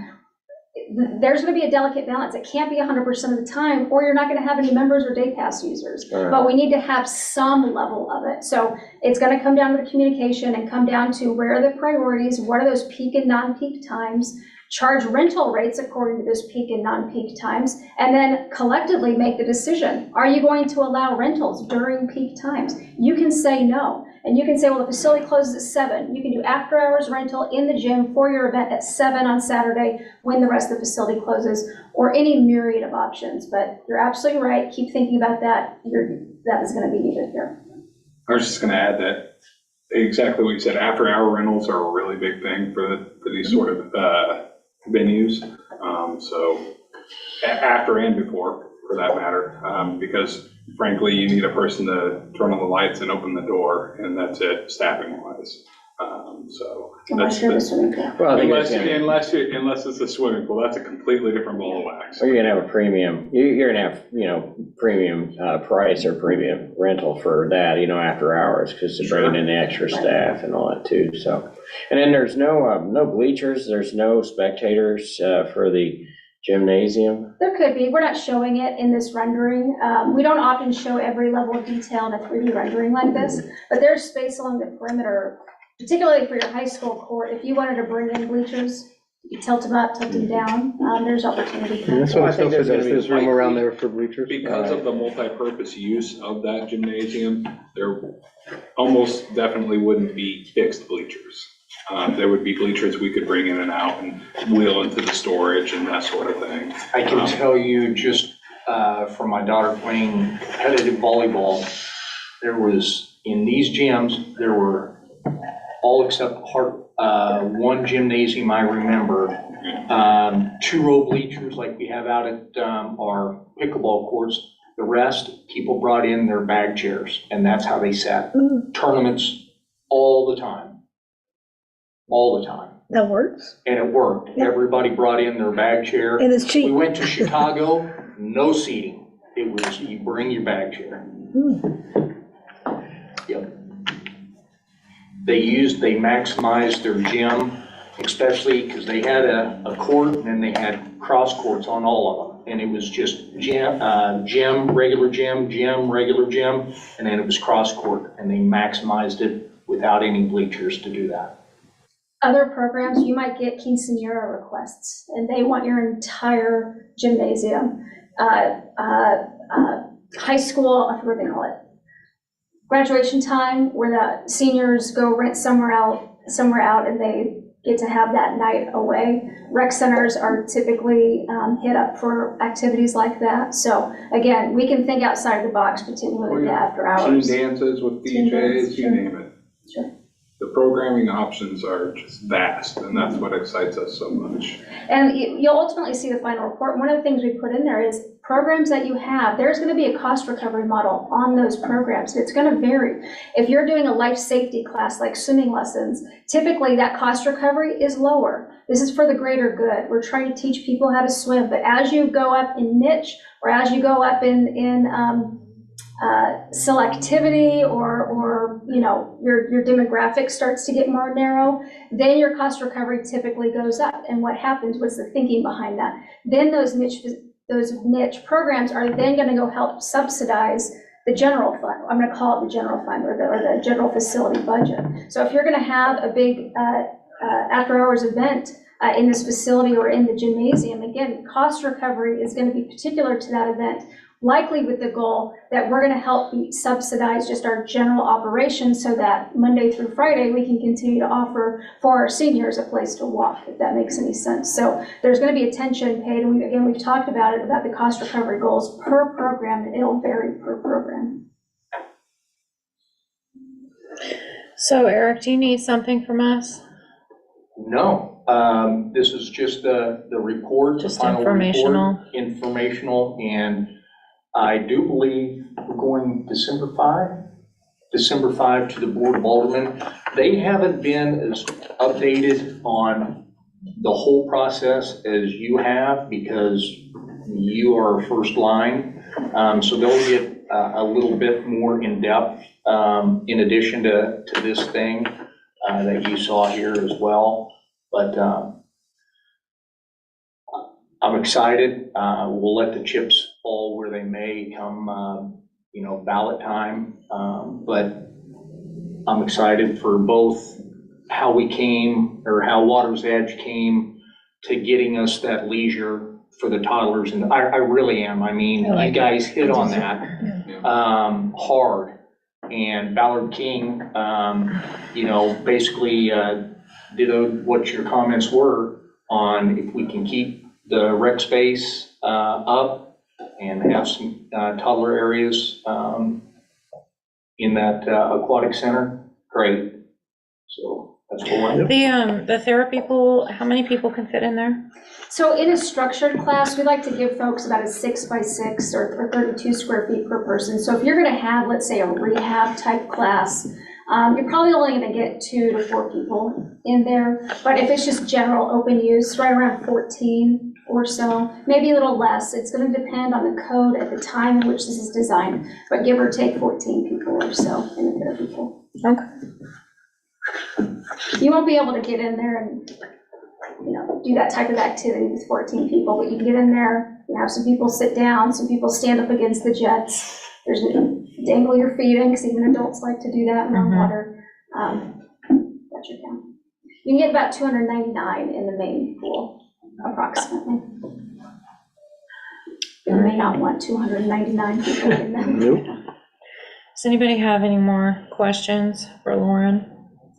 there's gonna be a delicate balance. It can't be 100% of the time, or you're not gonna have any members or day pass users. Right. But we need to have some level of it. So it's gonna come down to the communication and come down to where are the priorities, what are those peak and non-peak times, charge rental rates according to those peak and non-peak times, and then collectively make the decision. Are you going to allow rentals during peak times? You can say no. And you can say, well, the facility closes at 7. You can do after hours rental in the gym for your event at 7 on Saturday when the rest of the facility closes, or any myriad of options. But you're absolutely right. Keep thinking about that. That is going to be needed here. I was just going to add that exactly what you said. After hour rentals are a really big thing for these sort of venues. So after and before, for that matter, because frankly, you need a person to turn on the lights and open the door, and that's it, staffing wise. So Unless you're the swimming pool. Well, I think unless it's a swimming pool, that's a completely different ball of wax. or you're gonna have a premium, you're gonna have, you know, premium price or premium rental for that, you know, after hours, because they're bringing in the extra staff and all that too, so. And then there's no bleachers, there's no spectators for the gymnasium. There could be. We're not showing it in this rendering. We don't often show every level of detail in a 3D rendering like this, but there's space along the perimeter, particularly for your high school court. If you wanted to bring in bleachers, you tilt them up, tilt them down, there's opportunity. And that's what Well, I I still think there's said, gonna be there's room likely- around there for bleachers. Because of the multi-purpose use of that gymnasium, there almost definitely wouldn't be fixed bleachers. There would be bleachers we could bring in and out and wheel into the storage and that sort of thing. I can tell you just from my daughter playing competitive volleyball, there was, in these gyms, there were all except one gymnasium I remember, 2-row bleachers like we have out at our pickleball courts. The rest, people brought in their bag chairs, and that's how they sat. Tournaments all the time. All the time. That works. And it worked. Everybody brought in their bag chair. And it's cheap. We went to Chicago, no seating. It was, you bring your bag chair. Yep. They maximized their gym, especially because they had a court and then they had cross courts on all of them. And it was just gym, regular gym, regular gym, and then it was cross court. And they maximized it without any bleachers to do that. Other programs, you might get quinceañera requests, and they want your entire gymnasium. High school, I forget what they call it. Graduation time, where the seniors go rent somewhere out, and they get to have that night away. Rec centers are typically hit up for activities like that. So again, we can think outside the box, particularly after hours. Team dances with Team DJs, dances, you sure. name it. Sure. The programming options are just vast, and that's what excites us so much. And you'll ultimately see the final report. One of the things we put in there is programs that you have, there's going to be a cost recovery model on those programs. It's going to vary. If you're doing a life safety class like swimming lessons, typically that cost recovery is lower. This is for the greater good. We're trying to teach people how to swim, but as you go up in niche, or as you go up in selectivity, or you know, your demographic starts to get more narrow, then your cost recovery typically goes up. And what happens was the thinking behind that. Then those niche programs are then going to go help subsidize the general fund. I'm going to call it the general fund, or the general facility budget. So if you're going to have a big after hours event in this facility or in the gymnasium, again, cost recovery is going to be particular to that event, likely with the goal that we're going to help subsidize just our general operations so that Monday through Friday, we can continue to offer for our seniors a place to walk, if that makes any sense. So there's going to be attention paid, and we've talked about it, about the cost recovery goals per program, and it'll vary per program. So Eric, do you need something from us? No, this is just the report, the Just final informational. report, informational, and I do believe we're going December 5 to the Board of Aldermen. They haven't been as updated on the whole process as you have because you are first line. So they'll get a little bit more in depth in addition to this thing that you saw here as well. But I'm excited. We'll let the chips fall where they may come, ballot time. But I'm excited for both how we came, or how Water's Edge came to getting us that leisure for the toddlers. And I really am. I mean, you guys hit on that hard. And Ballard King, basically did what your comments were on if we can keep the rec space up and have some toddler areas in that aquatic center, great. So that's what we're. The therapy pool, how many people can fit in there? So in a structured class, we like to give folks about a 6 by 6 or 32 square feet per person. So if you're gonna have, let's say, a rehab type class, you're probably only gonna get 2 to 4 people in there. But if it's just general open use, right around 14 or so, maybe a little less. It's gonna depend on the code at the time in which this is designed, but give or take 14 people or so in the therapy pool. Okay. You won't be able to get in there and, do that type of activity with 14 people, but you can get in there, you have some people sit down, some people stand up against the jets. There's dangle your feet in, because even adults like to do that in our water. That's your count. You can get about 299 in the main pool, approximately. You may not want 299 people in there. Nope. Does anybody have any more questions for Lauren?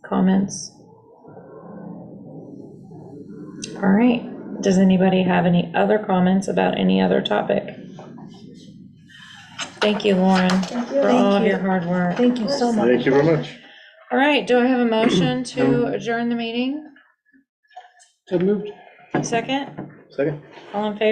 Comments? All right. Does anybody have any other comments about any other topic? Thank you, Lauren, for all of your hard work. Thank you so much. Thank you very much. All right, do I have a motion to adjourn the meeting? So moved. Second? Second? All in favor?